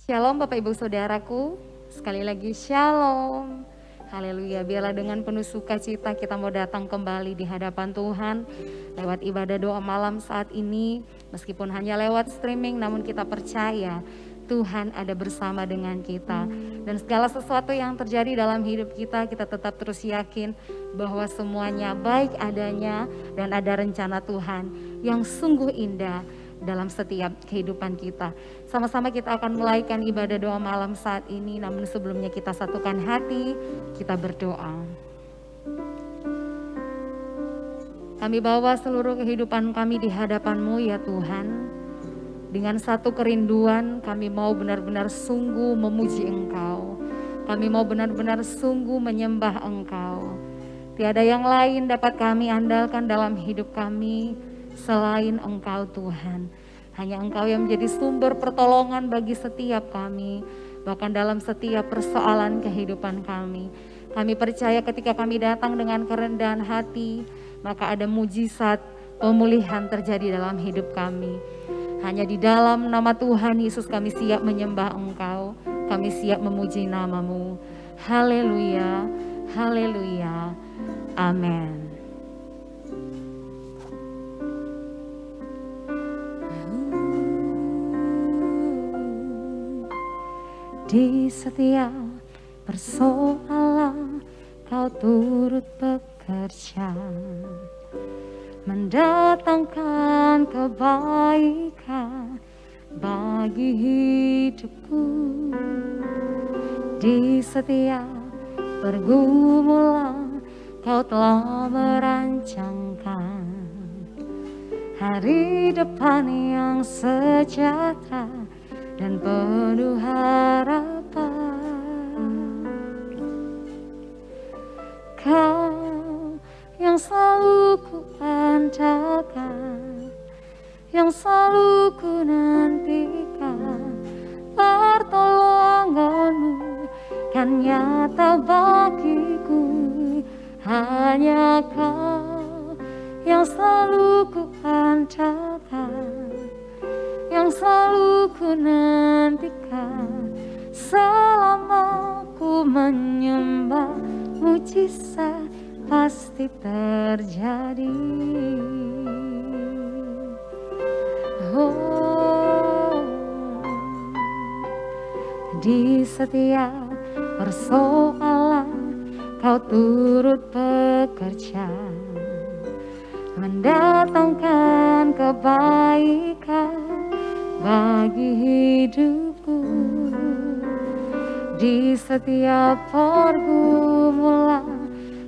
Shalom Bapak Ibu Saudaraku, sekali lagi Shalom. Haleluya, biarlah dengan penuh sukacita kita mau datang kembali di hadapan Tuhan lewat ibadah doa malam saat ini. Meskipun hanya lewat streaming, namun kita percaya Tuhan ada bersama dengan kita. Dan segala sesuatu yang terjadi dalam hidup kita, kita tetap terus yakin bahwa semuanya baik adanya dan ada rencana Tuhan yang sungguh indah dalam setiap kehidupan kita. Sama-sama kita akan mulaikan ibadah doa malam saat ini, namun sebelumnya kita satukan hati, kita berdoa. Kami bawa seluruh kehidupan kami di hadapan-Mu ya Tuhan. Dengan satu kerinduan, kami mau benar-benar sungguh memuji Engkau. Kami mau benar-benar sungguh menyembah Engkau. Tiada yang lain dapat kami andalkan dalam hidup kami selain Engkau Tuhan. Hanya Engkau yang menjadi sumber pertolongan bagi setiap kami, bahkan dalam setiap persoalan kehidupan kami. Kami percaya ketika kami datang dengan kerendahan hati, maka ada mujizat pemulihan terjadi dalam hidup kami. Hanya di dalam nama Tuhan Yesus kami siap menyembah Engkau, kami siap memuji nama-Mu. Haleluya, haleluya, amin. Di setiap persoalan Kau turut bekerja, mendatangkan kebaikan bagi hidupku. Di setiap pergumulan Kau telah merancangkan hari depan yang sejahtera dan penuh harapan. Kau yang selalu ku andalkan, yang selalu ku nantikan, pertolongan-Mu kan nyata bagiku. Hanya Kau yang selalu ku andalkan, yang selalu ku nantikan. Selama ku menyembah, mujizat pasti terjadi. Oh, di setiap persoalan Kau turut bekerja, mendatangkan kebaikan bagi hidupku. Di setiap pergumulan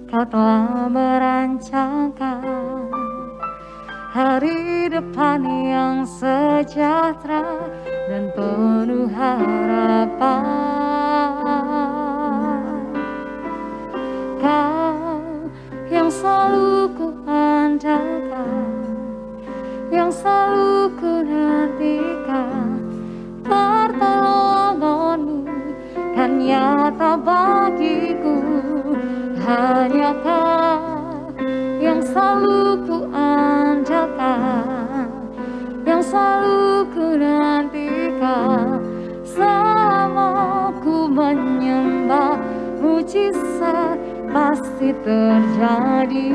Kau telah merancangkan hari depan yang sejahtera dan penuh harapan. Kau yang selalu ku andalkan, yang selalu ku nantikan, pertolongan-Mu kan nyata bagiku. Hanya Kau yang selalu ku andalkan, yang selalu ku nantikan. Selama ku menyembah, mujizat pasti terjadi.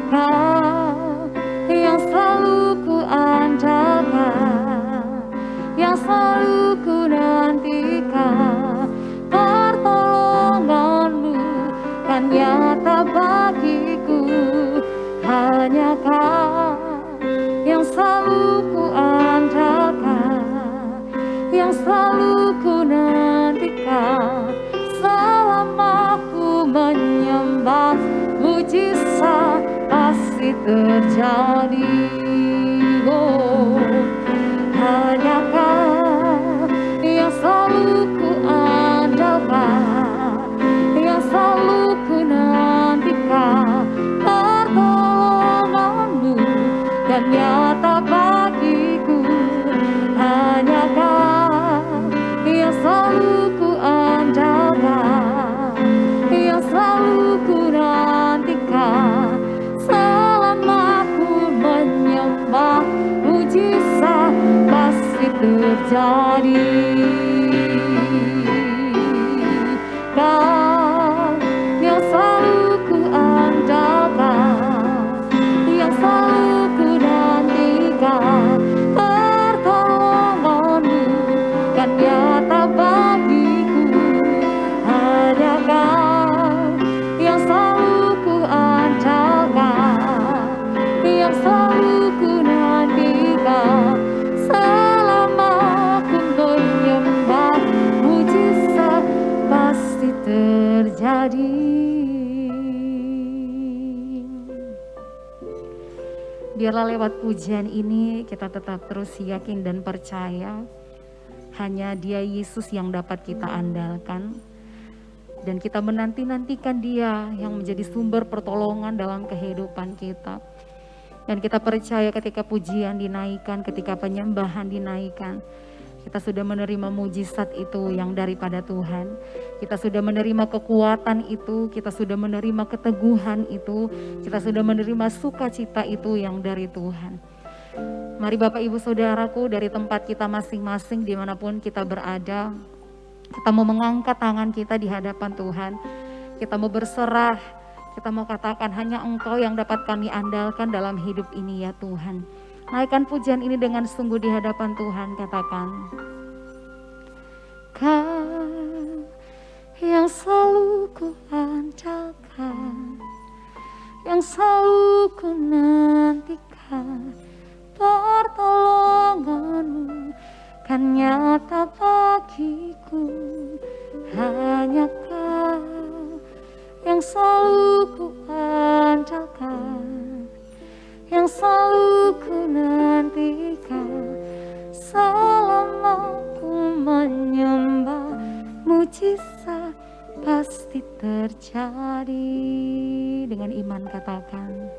Kau yang selalu ku andalkan, yang selalu ku nantikan, pertolongan-Mu kan nyata bagiku. Hanya Kau yang selalu ku andalkan, yang selalu ku nantikan. Selama ku menyembah, mujizat pasti terjadi. Oh, hanya Kau yang selalu ku andalkan, yang selalu ku nantikan, pertolongan-Mu dan nyata bagiku. Hanya Kau yang selalu ku andalkan, yang selalu ku nantikan. Selama ku menyembah, terjadi. Kau yang selalu ku andalkan, yang selalu ku nantikan, pertolonganmu kan nyata bagiku. Hanya Kau yang selalu ku andalkan, yang selalu ku nantikan, selama ku menyembah, mujizat pasti terjadi. Biarlah lewat pujian ini kita tetap terus yakin dan percaya hanya Dia Yesus yang dapat kita andalkan. Dan kita menanti-nantikan Dia yang menjadi sumber pertolongan dalam kehidupan kita. Dan kita percaya ketika pujian dinaikkan, ketika penyembahan dinaikkan, kita sudah menerima mujizat itu yang daripada Tuhan. Kita sudah menerima kekuatan itu, kita sudah menerima keteguhan itu, kita sudah menerima sukacita itu yang dari Tuhan. Mari Bapak Ibu Saudaraku, dari tempat kita masing-masing dimanapun kita berada, kita mau mengangkat tangan kita di hadapan Tuhan. Kita mau berserah, kita mau katakan hanya Engkau yang dapat kami andalkan dalam hidup ini ya Tuhan. Naikkan pujian ini dengan sungguh di hadapan Tuhan, katakan. Kau yang selalu ku andalkan, yang selalu ku nantikan, pertolonganmu kan nyata bagiku. Hanya Kau yang selalu ku andalkan, yang selalu ku nantikan, selama ku menyembah, mujizat pasti terjadi. Dengan iman katakan,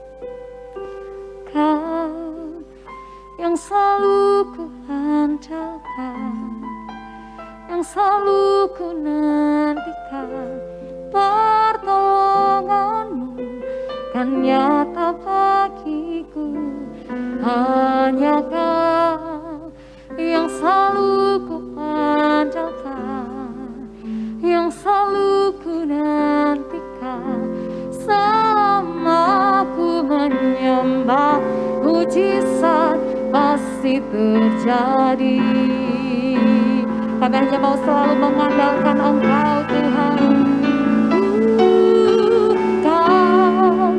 Kau yang selalu ku andalkan, yang selalu ku nantikan, pertolonganmu kan nyata bagiku. Hanya Kau yang selalu ku andalkan, yang selalu ku nantikan, selama ku menyembah, mujizat pasti terjadi. Kami hanya mau selalu mengandalkan Engkau Tuhan. Kau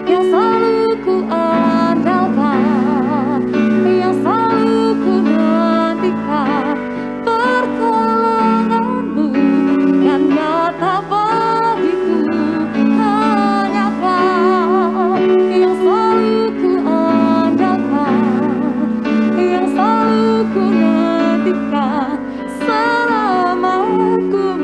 yang selalu ku andalkan, yang selalu ku nantikan, pertolonganmu kan nyata bagiku. Hanya Kau yang selalu ku andalkan, yang selalu ku nantikan, selama ku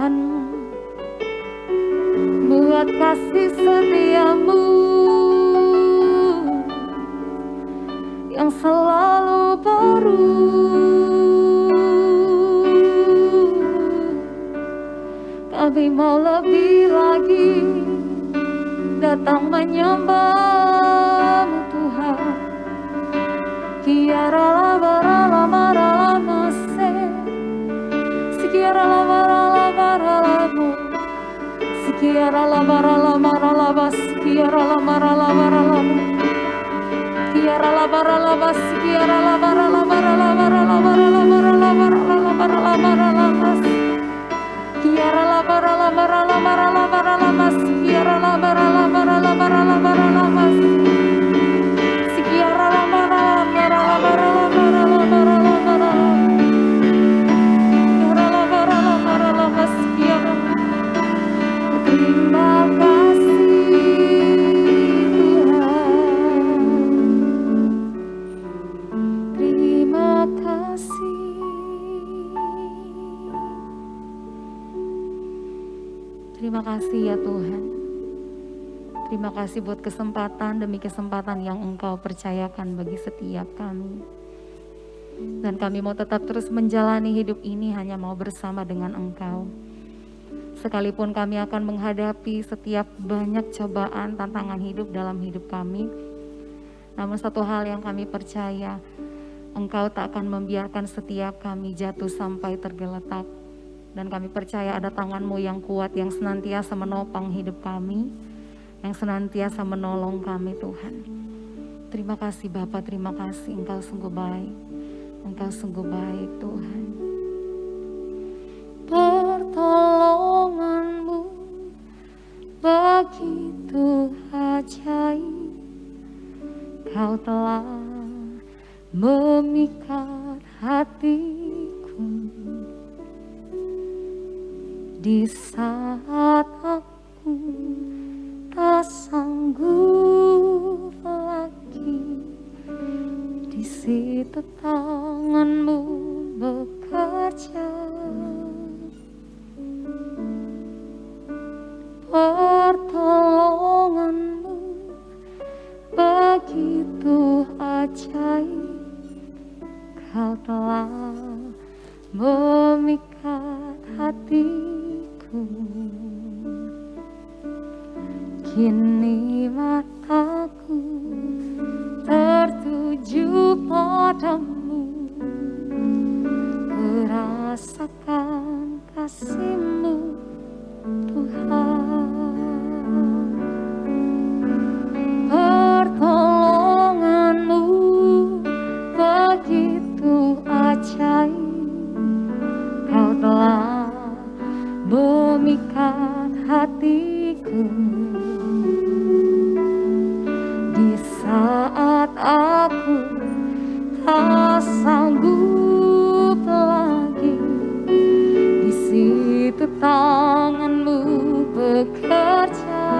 Tuhan, buat kasih setiamu yang selalu baru. Kami mau lebih lagi datang menyembah-Mu Tuhan. Kiara la bara la mara la mase, sikiara la bara la bara la mo, sikiara la bara la mara la bas, kiara la mara la bara la mo, kiara la bara la bas, kiara la bara la bara la bara la bara la bara la bara la bara la bara la bas, kiara la bara la bara la bara la bara la bas, kiara la bara la bara la bara la bara la bas, sikiara la bara la bara la bara la bara la bara la bara la, kiara la bara la bara la bas, kiara. Terima kasih Tuhan, terima kasih. Terima kasih ya Tuhan. Terima kasih buat kesempatan demi kesempatan yang Engkau percayakan bagi setiap kami. Dan kami mau tetap terus menjalani hidup ini hanya mau bersama dengan Engkau. Sekalipun kami akan menghadapi setiap banyak cobaan, tantangan hidup dalam hidup kami. Namun satu hal yang kami percaya, Engkau tak akan membiarkan setiap kami jatuh sampai tergeletak. Dan kami percaya ada tangan-Mu yang kuat yang senantiasa menopang hidup kami, yang senantiasa menolong kami Tuhan. Terima kasih Bapa, terima kasih, Engkau sungguh baik. Engkau sungguh baik Tuhan. Pertolongan-Mu begitu ajaib, Kau telah memikat hatiku. Di saat aku tak sanggup lagi, di situ tangan-Mu bekerja. Pertolongan-Mu begitu ajaib, Kau telah memikat hatiku. Kini mataku tertuju padamu, merasakan kasih-Mu Tuhan. Pertolongan-Mu begitu ajaib, Kau telah memikat hatiku. Di saat aku tak sanggup lagi, di situ tangan-Mu bekerja.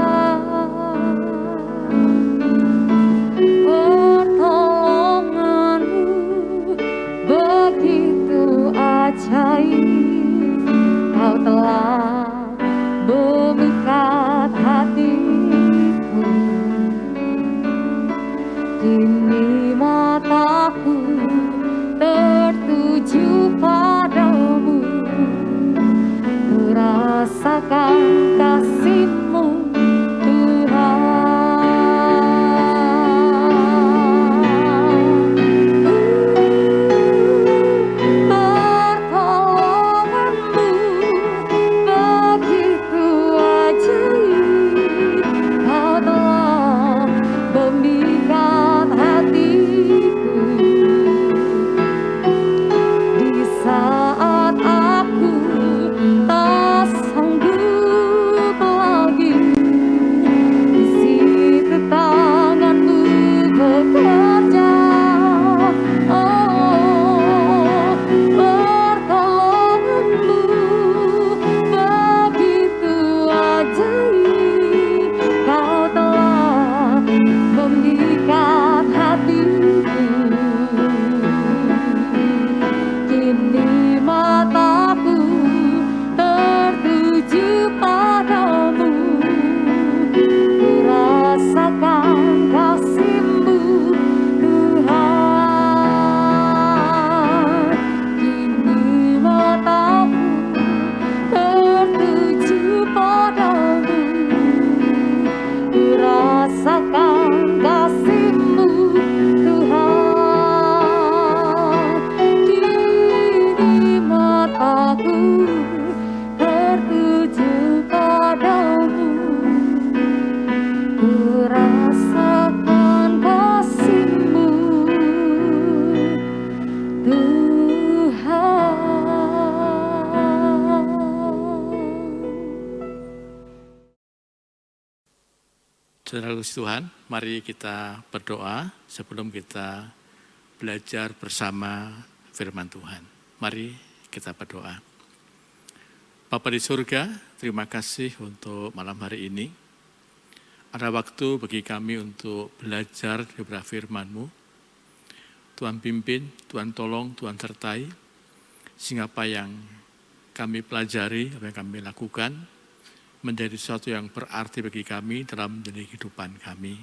Pertolongan-Mu begitu ajaib, Kau telah memikat hatiku. Kini mataku tertuju padamu, merasakan kasih-Mu Tuhan. Pertolongan-Mu begitu ajaib, Kau telah memikat hatiku. Di saat aku tak sanggup Saudara Tuhan, mari kita berdoa sebelum kita belajar bersama firman Tuhan. Mari kita berdoa. Bapa di surga, terima kasih untuk malam hari ini. Ada waktu bagi kami untuk belajar daripada firman-Mu. Tuhan pimpin, Tuhan tolong, Tuhan sertai, sehingga apa yang kami pelajari, apa yang kami lakukan, menjadi sesuatu yang berarti bagi kami dalam menjalani kehidupan kami.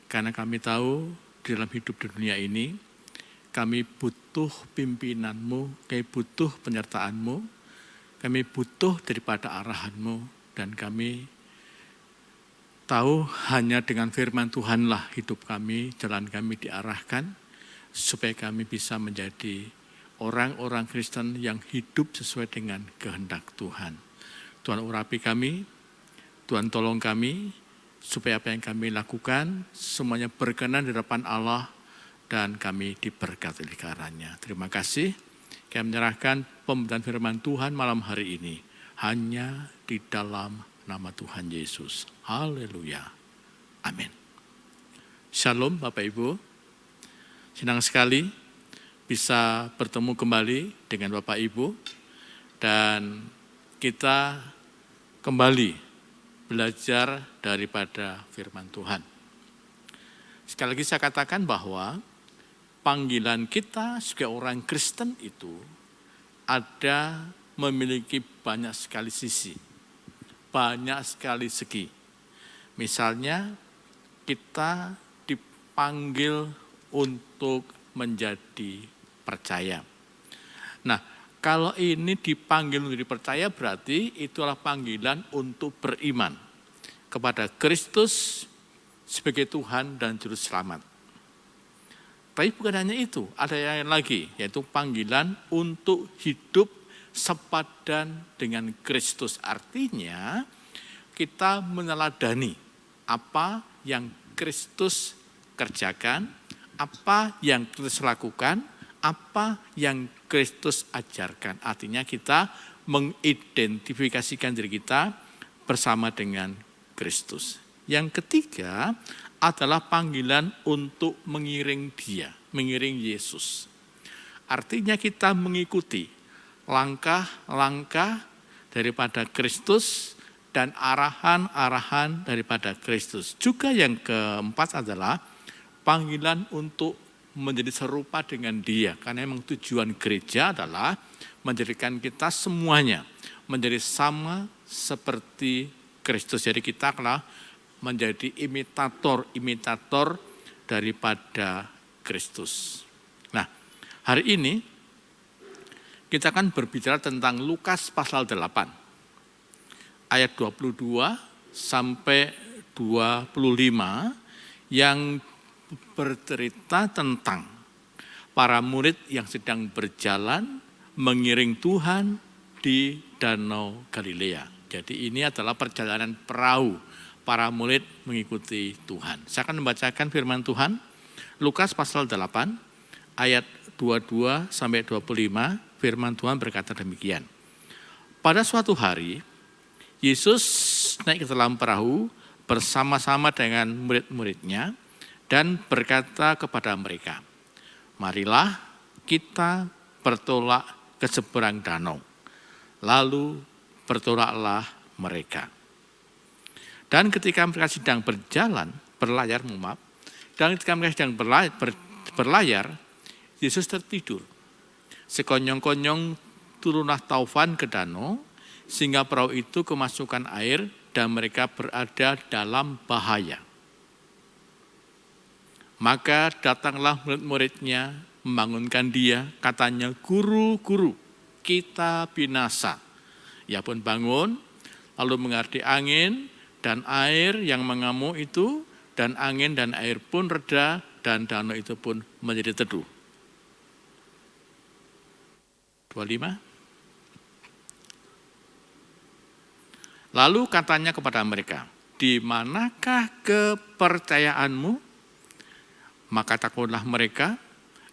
Karena kami tahu di dalam hidup di dunia ini, kami butuh pimpinan-Mu, kami butuh penyertaan-Mu, kami butuh daripada arahan-Mu, dan kami tahu hanya dengan firman Tuhanlah hidup kami, jalan kami diarahkan, supaya kami bisa menjadi orang-orang Kristen yang hidup sesuai dengan kehendak Tuhan. Tuhan urapi kami, Tuhan tolong kami, supaya apa yang kami lakukan semuanya berkenan di hadapan Allah dan kami diberkati oleh karenanya. Terima kasih, kami menyerahkan pemberitaan firman Tuhan malam hari ini hanya di dalam nama Tuhan Yesus. Haleluya. Amin. Shalom Bapak Ibu. Senang sekali bisa bertemu kembali dengan Bapak Ibu dan kita kembali belajar daripada firman Tuhan. Sekali lagi saya katakan bahwa panggilan kita sebagai orang Kristen itu memiliki banyak sekali sisi, banyak sekali segi. Misalnya kita dipanggil untuk menjadi percaya. Nah, kalau ini dipanggil untuk dipercaya berarti itulah panggilan untuk beriman kepada Kristus sebagai Tuhan dan Juru Selamat. Tapi bukan hanya itu, ada yang lain lagi, yaitu panggilan untuk hidup sepadan dengan Kristus. Artinya kita meneladani apa yang Kristus kerjakan, apa yang Kristus lakukan, apa yang Kristus ajarkan. Artinya kita mengidentifikasikan diri kita bersama dengan Kristus. Yang ketiga adalah panggilan untuk mengiring Dia, mengiring Yesus. Artinya kita mengikuti langkah-langkah daripada Kristus dan arahan-arahan daripada Kristus. Juga yang keempat adalah panggilan untuk menjadi serupa dengan Dia. Karena memang tujuan gereja adalah menjadikan kita semuanya menjadi sama seperti Kristus. Jadi kita adalah menjadi imitator daripada Kristus. Nah, hari ini kita akan berbicara tentang Lukas pasal 8. Ayat 22 sampai 25 yang bercerita tentang para murid yang sedang berjalan mengiring Tuhan di Danau Galilea. Jadi ini adalah perjalanan perahu para murid mengikuti Tuhan. Saya akan membacakan firman Tuhan, Lukas pasal 8, ayat 22 sampai 25, firman Tuhan berkata demikian. Pada suatu hari, Yesus naik ke dalam perahu bersama-sama dengan murid-muridnya, dan berkata kepada mereka, marilah kita bertolak ke seberang danau. Lalu bertolaklah mereka. Dan ketika mereka sedang berlayar, Yesus tertidur. Sekonyong-konyong turunlah taufan ke danau, sehingga perahu itu kemasukan air dan mereka berada dalam bahaya. Maka datanglah murid-muridnya membangunkan dia, katanya, Guru, Guru, kita binasa. Ia pun bangun, lalu mengerti angin dan air yang mengamuk itu, dan angin dan air pun reda, dan danau itu pun menjadi teduh. 25. Lalu katanya kepada mereka, di manakah kepercayaanmu? Maka takutlah mereka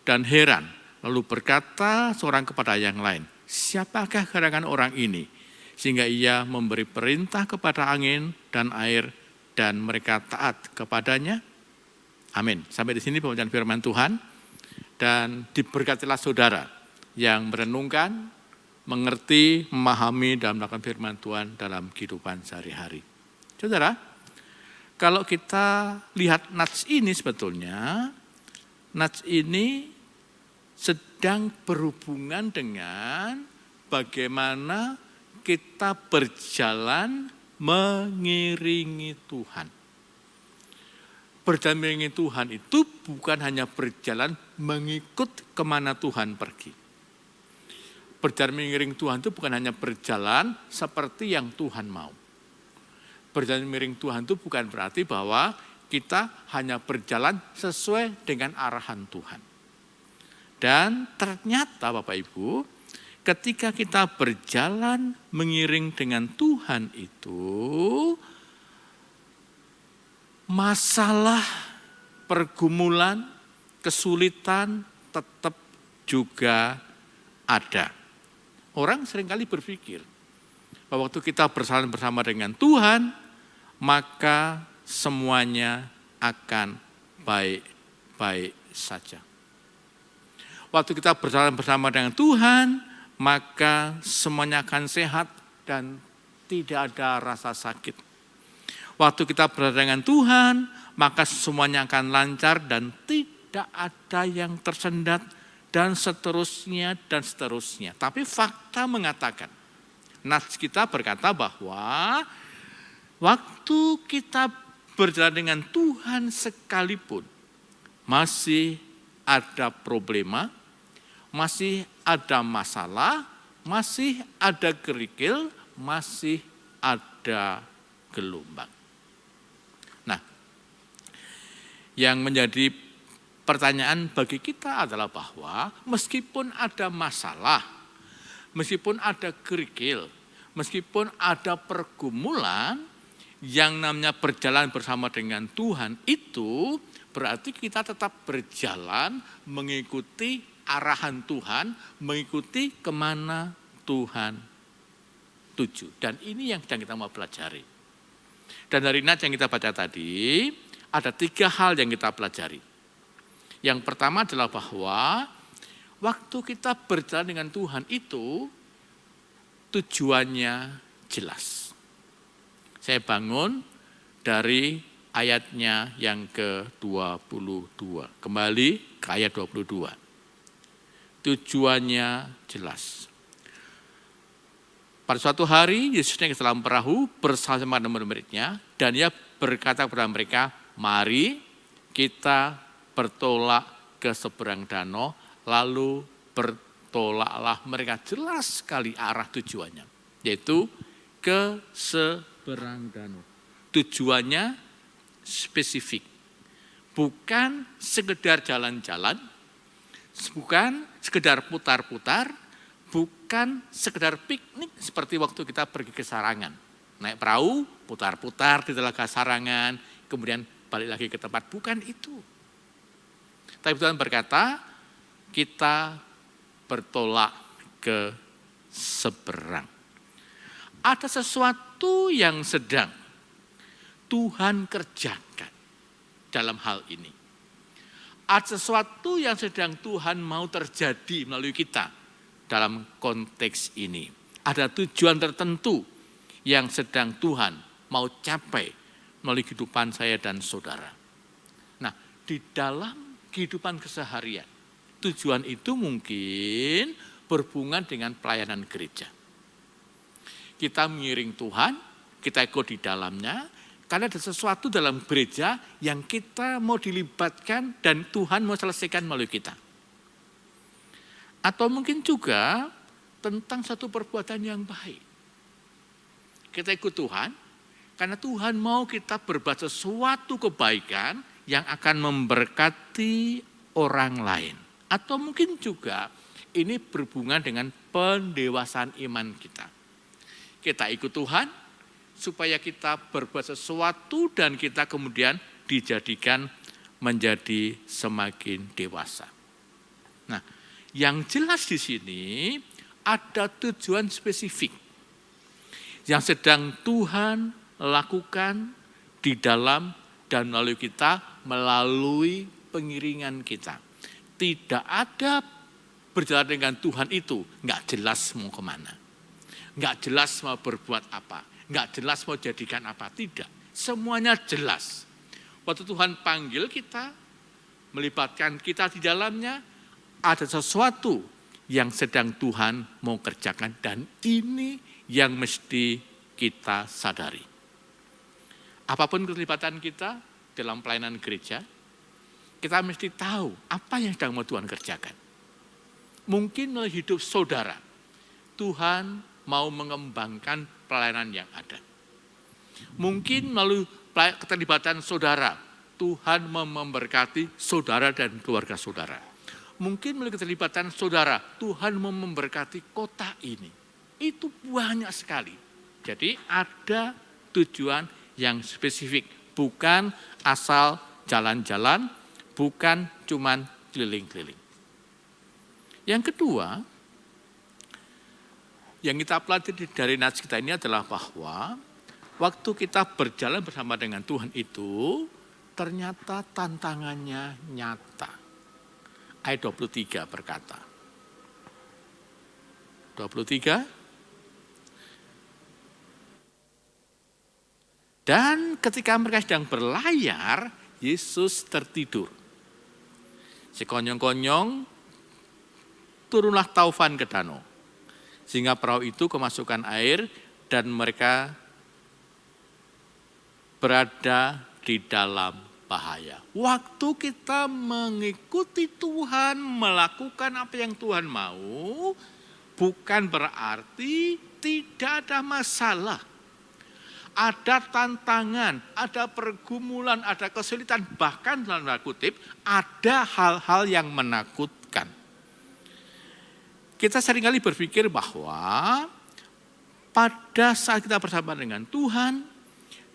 dan heran. Lalu berkata seorang kepada yang lain, siapakah gerangan orang ini? Sehingga ia memberi perintah kepada angin dan air dan mereka taat kepadanya. Amin. Sampai di sini pembacaan firman Tuhan. Dan diberkatilah saudara yang merenungkan, mengerti, memahami dan melakukan firman Tuhan dalam kehidupan sehari-hari. Saudara, kalau kita lihat nats ini sebetulnya, nats ini sedang berhubungan dengan bagaimana kita berjalan mengiringi Tuhan. Berjalan mengiringi Tuhan itu bukan hanya berjalan mengikut kemana Tuhan pergi. Berjalan mengiring Tuhan itu bukan hanya berjalan seperti yang Tuhan mau. Berjalan mengiring Tuhan itu bukan berarti bahwa kita hanya berjalan sesuai dengan arahan Tuhan. Dan ternyata Bapak Ibu, ketika kita berjalan mengiring dengan Tuhan itu, masalah, pergumulan, kesulitan tetap juga ada. Orang seringkali berpikir bahwa waktu kita berjalan bersama dengan Tuhan, maka semuanya akan baik-baik saja. Waktu kita berjalan bersama dengan Tuhan, maka semuanya akan sehat dan tidak ada rasa sakit. Waktu kita berada dengan Tuhan, maka semuanya akan lancar dan tidak ada yang tersendat dan seterusnya dan seterusnya. Tapi fakta mengatakan, nats kita berkata bahwa waktu kita berjalan dengan Tuhan sekalipun masih ada problema, masih ada masalah, masih ada kerikil, masih ada gelombang. Nah, yang menjadi pertanyaan bagi kita adalah bahwa meskipun ada masalah, meskipun ada kerikil, meskipun ada pergumulan, yang namanya berjalan bersama dengan Tuhan itu berarti kita tetap berjalan mengikuti arahan Tuhan, mengikuti kemana Tuhan tuju. Dan ini yang sedang kita mau pelajari. Dan dari nats yang kita baca tadi, ada 3 hal yang kita pelajari. Yang pertama adalah bahwa waktu kita berjalan dengan Tuhan itu tujuannya jelas. Saya bangun dari ayatnya yang ke-22. Kembali ke ayat 22. Tujuannya jelas. Pada suatu hari Yesus naik ke dalam perahu bersama murid-muridnya dan dia berkata kepada mereka, mari kita bertolak ke seberang danau, lalu bertolaklah mereka. Jelas sekali arah tujuannya, yaitu ke seberang danau. Tujuannya spesifik, bukan sekedar jalan-jalan, bukan sekedar putar-putar, bukan sekedar piknik seperti waktu kita pergi ke Sarangan. Naik perahu, putar-putar di telaga Sarangan, kemudian balik lagi ke tempat. Bukan itu. Tapi Tuhan berkata, kita bertolak ke seberang. Ada sesuatu yang sedang Tuhan kerjakan dalam hal ini. Ada sesuatu yang sedang Tuhan mau terjadi melalui kita dalam konteks ini. Ada tujuan tertentu yang sedang Tuhan mau capai melalui kehidupan saya dan saudara. Nah, di dalam kehidupan keseharian, tujuan itu mungkin berhubungan dengan pelayanan gereja. Kita mengiring Tuhan, kita ikut di dalamnya, karena ada sesuatu dalam gereja yang kita mau dilibatkan dan Tuhan mau selesaikan melalui kita. Atau mungkin juga tentang satu perbuatan yang baik. Kita ikut Tuhan, karena Tuhan mau kita berbuat sesuatu kebaikan yang akan memberkati orang lain. Atau mungkin juga ini berhubungan dengan pendewasaan iman kita. Kita ikut Tuhan, supaya kita berbuat sesuatu dan kita kemudian dijadikan menjadi semakin dewasa. Nah, yang jelas di sini ada tujuan spesifik yang sedang Tuhan lakukan di dalam dan melalui kita, melalui pengiringan kita. Tidak ada berjalan dengan Tuhan itu nggak jelas mau kemana, nggak jelas mau berbuat apa, nggak jelas mau jadikan apa, tidak. Semuanya jelas. Waktu Tuhan panggil kita, melibatkan kita di dalamnya, ada sesuatu yang sedang Tuhan mau kerjakan, dan ini yang mesti kita sadari. Apapun keterlibatan kita dalam pelayanan gereja, kita mesti tahu apa yang sedang mau Tuhan kerjakan. Mungkin melalui hidup saudara, Tuhan mau mengembangkan pelayanan yang ada. Mungkin melalui keterlibatan saudara, Tuhan memberkati saudara dan keluarga saudara. Mungkin melalui keterlibatan saudara, Tuhan memberkati kota ini. Itu banyak sekali. Jadi ada tujuan yang spesifik, bukan asal jalan-jalan, bukan cuman keliling-keliling. Yang kedua, yang kita pelajari dari nats kita ini adalah bahwa waktu kita berjalan bersama dengan Tuhan itu, ternyata tantangannya nyata. Ayat 23 berkata, 23, dan ketika mereka sedang berlayar, Yesus tertidur. Sekonyong-konyong turunlah taufan ke danau, sehingga perahu itu kemasukan air dan mereka berada di dalam bahaya. Waktu kita mengikuti Tuhan, melakukan apa yang Tuhan mau, bukan berarti tidak ada masalah. Ada tantangan, ada pergumulan, ada kesulitan, bahkan dalam tanda kutip, ada hal-hal yang menakutkan. Kita seringkali berpikir bahwa pada saat kita bersama dengan Tuhan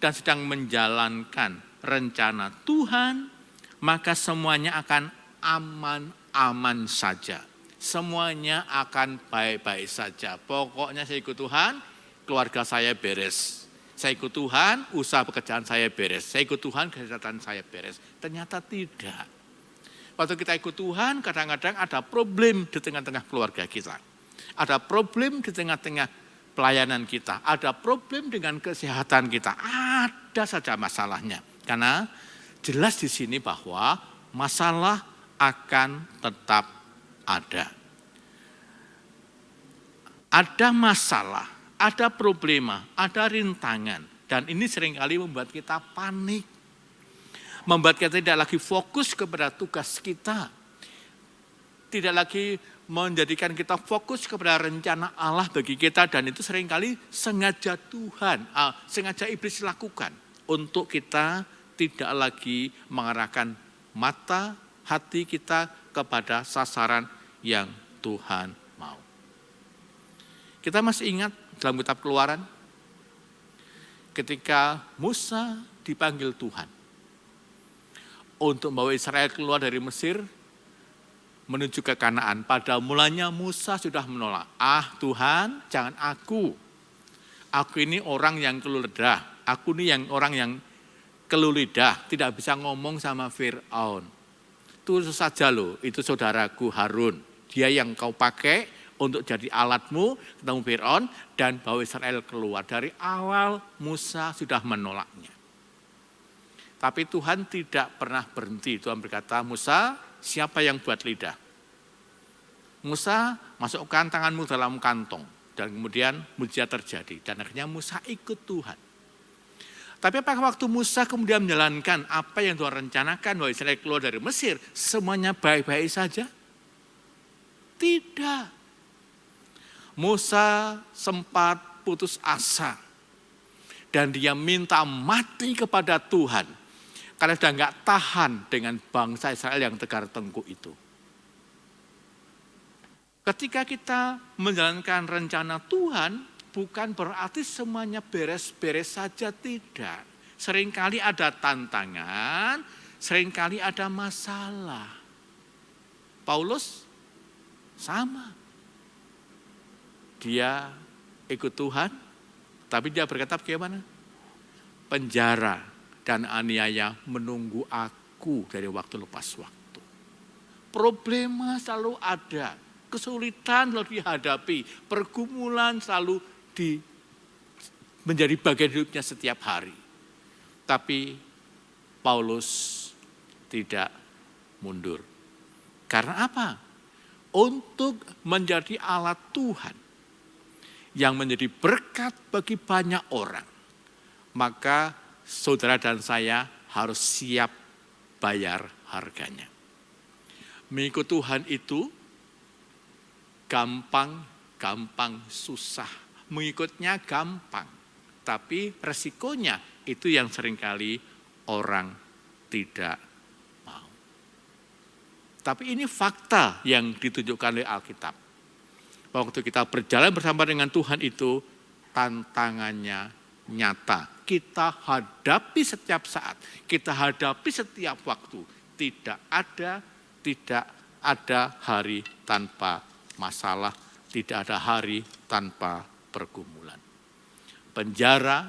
dan sedang menjalankan rencana Tuhan, maka semuanya akan aman-aman saja. Semuanya akan baik-baik saja. Pokoknya saya ikut Tuhan, keluarga saya beres. Saya ikut Tuhan, usaha pekerjaan saya beres. Saya ikut Tuhan, kesehatan saya beres. Ternyata tidak. Waktu kita ikut Tuhan, kadang-kadang ada problem di tengah-tengah keluarga kita. Ada problem di tengah-tengah pelayanan kita. Ada problem dengan kesehatan kita. Ada saja masalahnya. Karena jelas di sini bahwa masalah akan tetap ada. Ada masalah, ada problema, ada rintangan. Dan ini seringkali membuat kita panik. Membuat kita tidak lagi fokus kepada tugas kita. Tidak lagi menjadikan kita fokus kepada rencana Allah bagi kita. Dan itu seringkali sengaja Tuhan, sengaja iblis lakukan. Untuk kita tidak lagi mengarahkan mata hati kita kepada sasaran yang Tuhan mau. Kita masih ingat dalam kitab Keluaran, ketika Musa dipanggil Tuhan untuk membawa Israel keluar dari Mesir menuju ke Kanaan. Pada mulanya Musa sudah menolak. Tuhan, jangan aku. Aku ini orang yang keluh lidah. Aku ini orang yang keluh lidah, tidak bisa ngomong sama Fir'aun. Itu saja loh, itu saudaraku Harun. Dia yang kau pakai untuk jadi alatmu ketemu Fir'aun dan bawa Israel keluar. Dari awal Musa sudah menolaknya. Tapi Tuhan tidak pernah berhenti. Tuhan berkata, Musa, siapa yang buat lidah? Musa, masukkan tanganmu dalam kantong. Dan kemudian mujizat terjadi. Dan akhirnya Musa ikut Tuhan. Tapi apakah waktu Musa kemudian menjalankan apa yang Tuhan rencanakan bahwa Israel keluar dari Mesir, semuanya baik-baik saja? Tidak. Musa sempat putus asa. Dan dia minta mati kepada Tuhan. Karena sudah nggak tahan dengan bangsa Israel yang tegar tengkuk itu. Ketika kita menjalankan rencana Tuhan, bukan berarti semuanya beres-beres saja, tidak. Seringkali ada tantangan, seringkali ada masalah. Paulus sama. Dia ikut Tuhan, tapi dia berkata bagaimana? Penjara. dan aniaya menunggu aku dari waktu lepas waktu. Problema selalu ada, kesulitan selalu dihadapi, pergumulan selalu menjadi bagian hidupnya setiap hari. Tapi Paulus tidak mundur. Karena apa? Untuk menjadi alat Tuhan yang menjadi berkat bagi banyak orang. Maka saudara dan saya harus siap bayar harganya. Mengikut Tuhan itu gampang susah. Mengikutnya gampang. Tapi resikonya itu yang seringkali orang tidak mau. Tapi ini fakta yang ditunjukkan oleh Alkitab. Waktu kita berjalan bersama dengan Tuhan itu, tantangannya nyata. Kita hadapi setiap saat, kita hadapi setiap waktu. Tidak ada hari tanpa masalah, tidak ada hari tanpa pergumulan. Penjara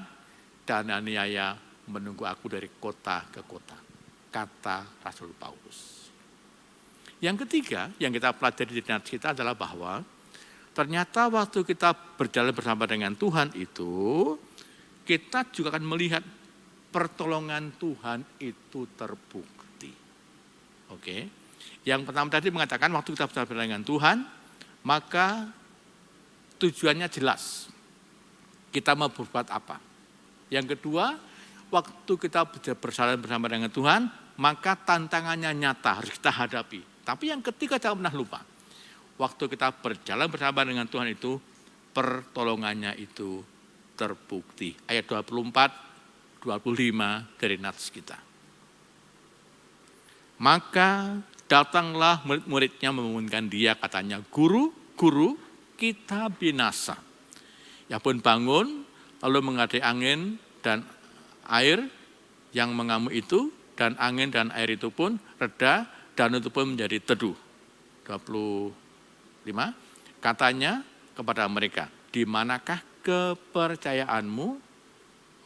dan aniaya menunggu aku dari kota ke kota, kata Rasul Paulus. Yang ketiga yang kita pelajari di nats kita adalah bahwa ternyata waktu kita berjalan bersama dengan Tuhan itu, kita juga akan melihat pertolongan Tuhan itu terbukti. Oke. Yang pertama tadi mengatakan waktu kita berjalan dengan Tuhan, maka tujuannya jelas. Kita mau berbuat apa. Yang kedua, waktu kita berjalan bersama dengan Tuhan, maka tantangannya nyata, harus kita hadapi. Tapi yang ketiga jangan pernah lupa, waktu kita berjalan bersama dengan Tuhan itu, pertolongannya itu terbukti. Ayat 24, 25 dari nats kita. Maka datanglah murid-muridnya membangunkan dia, katanya, Guru, kita binasa. Ya pun bangun, lalu menghadiri angin dan air yang mengamuk itu, dan angin dan air itu pun reda, dan itu pun menjadi teduh. 25, katanya kepada mereka, di manakah kepercayaanmu?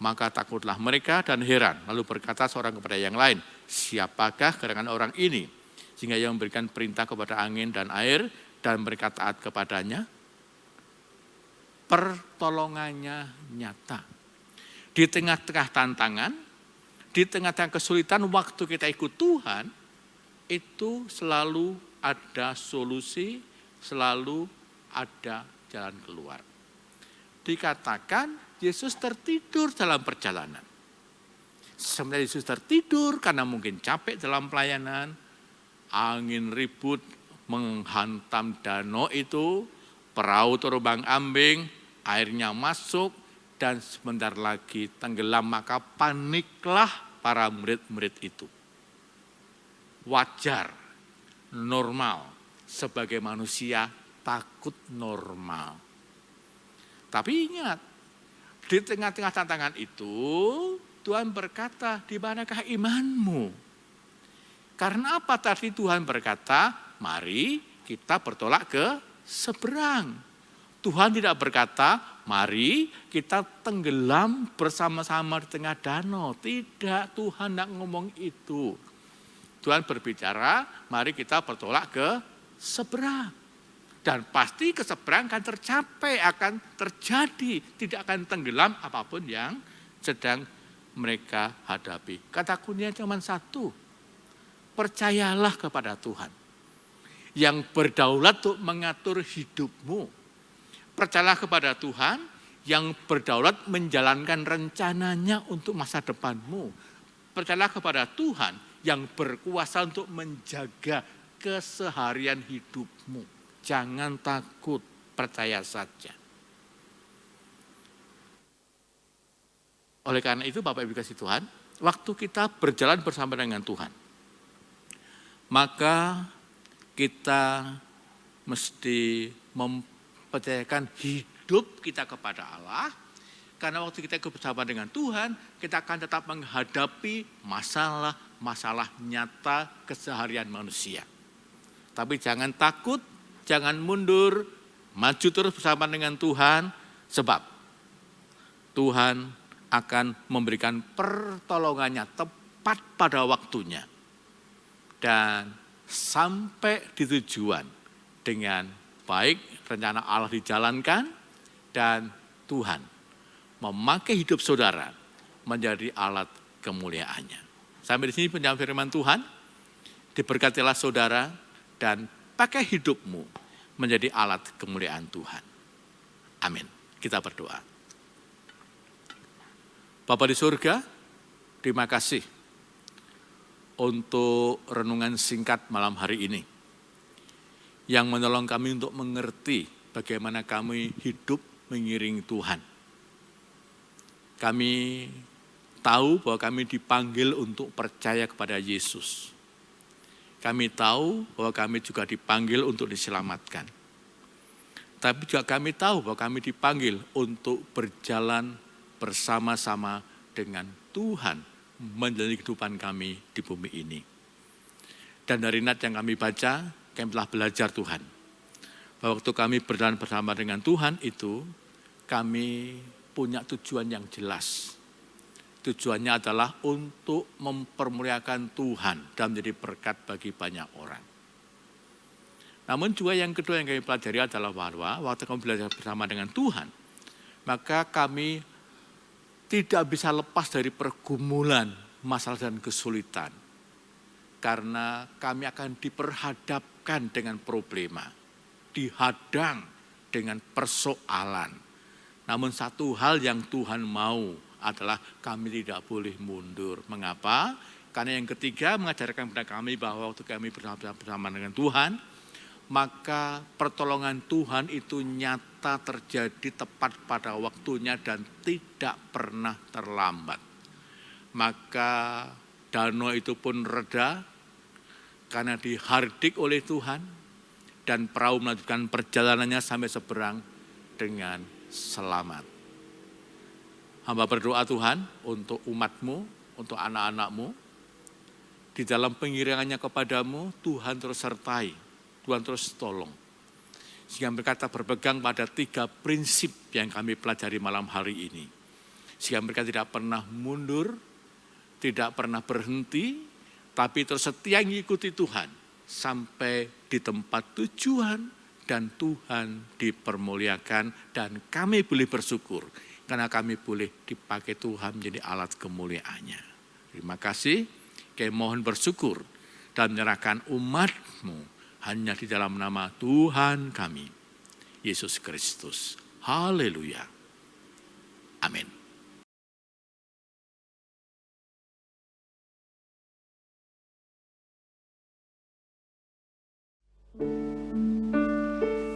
Maka takutlah mereka dan heran. Lalu berkata seorang kepada yang lain, siapakah gerangan orang ini? Sehingga ia memberikan perintah kepada angin dan air, dan mereka taat kepadanya. Pertolongannya nyata. Di tengah-tengah tantangan, di tengah-tengah kesulitan, waktu kita ikut Tuhan, itu selalu ada solusi, selalu ada jalan keluar. Dikatakan Yesus tertidur dalam perjalanan. Sebenarnya Yesus tertidur karena mungkin capek dalam pelayanan, angin ribut menghantam danau itu, perahu terombang-ambing, airnya masuk, dan sebentar lagi tenggelam, maka paniklah para murid-murid itu. Wajar, normal, sebagai manusia takut normal. Tapi ingat, di tengah-tengah tantangan itu, Tuhan berkata, di manakah imanmu? Karena apa tadi Tuhan berkata, mari kita bertolak ke seberang. Tuhan tidak berkata, mari kita tenggelam bersama-sama di tengah danau. Tidak, Tuhan tidak ngomong itu. Tuhan berbicara, mari kita bertolak ke seberang. Dan pasti ke seberang akan tercapai, akan terjadi. Tidak akan tenggelam apapun yang sedang mereka hadapi. Kata kuncinya cuma satu, percayalah kepada Tuhan yang berdaulat untuk mengatur hidupmu. Percayalah kepada Tuhan yang berdaulat menjalankan rencananya untuk masa depanmu. Percayalah kepada Tuhan yang berkuasa untuk menjaga keseharian hidupmu. Jangan takut, percaya saja. Oleh karena itu Bapak Ibu kasih Tuhan, waktu kita berjalan bersama dengan Tuhan, maka kita mesti mempercayakan hidup kita kepada Allah, karena waktu kita bersama dengan Tuhan, kita akan tetap menghadapi masalah-masalah nyata keseharian manusia. Tapi jangan takut, jangan mundur, maju terus bersama dengan Tuhan, sebab Tuhan akan memberikan pertolongannya tepat pada waktunya. Dan sampai di tujuan dengan baik rencana Allah dijalankan dan Tuhan memakai hidup saudara menjadi alat kemuliaannya. Sampai di sini penjelasan firman Tuhan. Diberkatilah saudara dan pakai hidupmu menjadi alat kemuliaan Tuhan. Amin. Kita berdoa. Bapa di surga, terima kasih untuk renungan singkat malam hari ini yang menolong kami untuk mengerti bagaimana kami hidup mengiring Tuhan. Kami tahu bahwa kami dipanggil untuk percaya kepada Yesus. Kami tahu bahwa kami juga dipanggil untuk diselamatkan. Tapi juga kami tahu bahwa kami dipanggil untuk berjalan bersama-sama dengan Tuhan menjalani kehidupan kami di bumi ini. Dan dari nat yang kami baca, kami telah belajar Tuhan. Bahwa waktu kami berjalan bersama dengan Tuhan itu, kami punya tujuan yang jelas. Tujuannya adalah untuk mempermuliakan Tuhan dan menjadi berkat bagi banyak orang. Namun juga yang kedua yang kami pelajari adalah bahwa waktu kami belajar bersama dengan Tuhan, maka kami tidak bisa lepas dari pergumulan, masalah dan kesulitan. Karena kami akan diperhadapkan dengan problema, dihadang dengan persoalan. Namun satu hal yang Tuhan mau adalah kami tidak boleh mundur. Mengapa? Karena yang ketiga mengajarkan kepada kami bahwa waktu kami bersama dengan Tuhan, maka pertolongan Tuhan itu nyata terjadi tepat pada waktunya dan tidak pernah terlambat. Maka danau itu pun reda karena dihardik oleh Tuhan dan perahu melanjutkan perjalanannya sampai seberang dengan selamat. Hamba berdoa Tuhan untuk umat-Mu, untuk anak-anak-Mu. Di dalam pengiringannya kepadamu, Tuhan terus sertai, Tuhan terus tolong. Sehingga mereka berpegang pada 3 prinsip yang kami pelajari malam hari ini. Sehingga mereka tidak pernah mundur, tidak pernah berhenti, tapi terus setia mengikuti Tuhan sampai di tempat tujuan dan Tuhan dipermuliakan dan kami boleh bersyukur. Karena kami boleh dipakai Tuhan menjadi alat kemuliaannya. Terima kasih, kami mohon bersyukur dan menyerahkan umat-Mu hanya di dalam nama Tuhan kami, Yesus Kristus. Haleluya. Amin.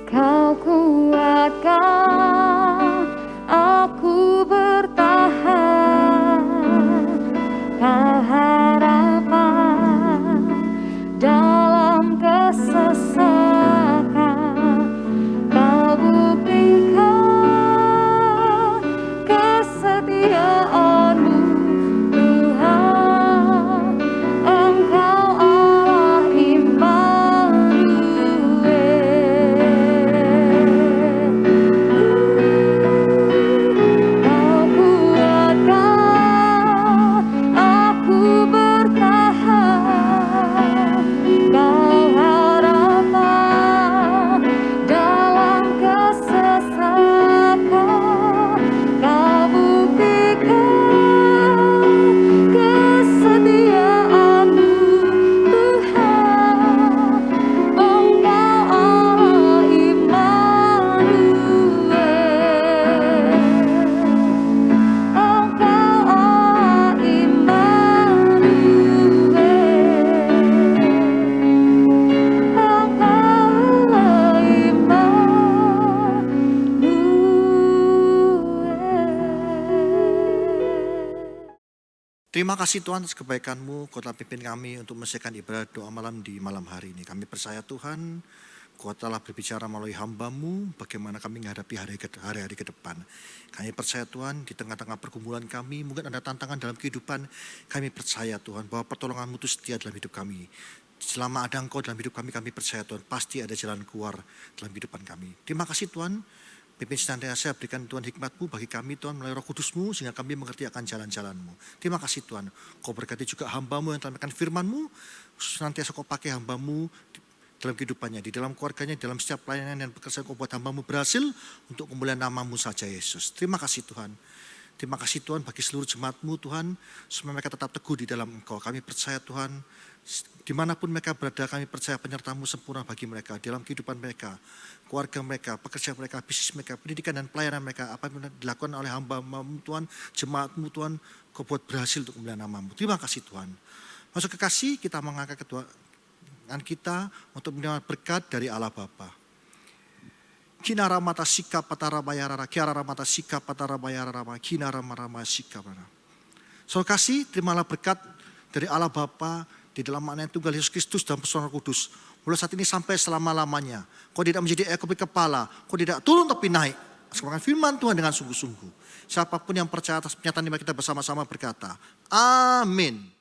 Kau kuatkan aku bertahan, kau harapan dalam kesesakan, kau buktikan kesetiaan-Mu Tuhan, Engkau Allah Terima kasih Tuhan atas kebaikan-Mu, Kau telah pimpin kami untuk menyelesaikan ibadah doa malam di malam hari ini. Kami percaya Tuhan, Kau telah berbicara melalui hamba-Mu, bagaimana kami menghadapi hari-hari ke depan. Kami percaya Tuhan, di tengah-tengah pergumulan kami, mungkin ada tantangan dalam kehidupan, kami percaya Tuhan bahwa pertolongan-Mu itu setia dalam hidup kami. Selama ada Engkau dalam hidup kami percaya Tuhan, pasti ada jalan keluar dalam kehidupan kami. Terima kasih Tuhan, Pimpin senantiasa, berikan Tuhan hikmat-Mu bagi kami Tuhan melalui Roh Kudus-Mu sehingga kami mengerti akan jalan-jalan-Mu. Terima kasih Tuhan. Kau berkati juga hamba-Mu yang telah memberikan firman-Mu. Senantiasa Kau pakai hamba-Mu dalam kehidupannya, di dalam keluarganya, di dalam setiap pelayanan dan pekerjaan Kau buat hamba-Mu berhasil untuk kemuliaan nama-Mu saja Yesus. Terima kasih Tuhan. Terima kasih Tuhan bagi seluruh jemaat-Mu Tuhan, supaya mereka tetap teguh di dalam Engkau. Kami percaya Tuhan, dimanapun mereka berada, kami percaya penyertaan-Mu sempurna bagi mereka, dalam kehidupan mereka, keluarga mereka, pekerjaan mereka, bisnis mereka, pendidikan dan pelayanan mereka, apa yang dilakukan oleh hamba-Mu Tuhan, jemaat-Mu Tuhan, Kau buat berhasil untuk kemuliaan nama-Mu. Terima kasih Tuhan. Masuk kekasih, kita mengangkat ketuaan kita untuk menerima berkat dari Allah Bapa. Kinara mata sika patara bayarara, kiara mata sika patara bayarara, kinara marama sika bara. Saudara kasih, terimalah berkat dari Allah Bapa di dalam makna Tunggal Yesus Kristus dan persona Roh Kudus. Mulai saat ini sampai selama-lamanya. Kau tidak menjadi ekor kepala, kau tidak turun tapi naik. Sekarang firman Tuhan dengan sungguh-sungguh. Siapapun yang percaya atas pernyataan ini kita bersama-sama berkata, amin.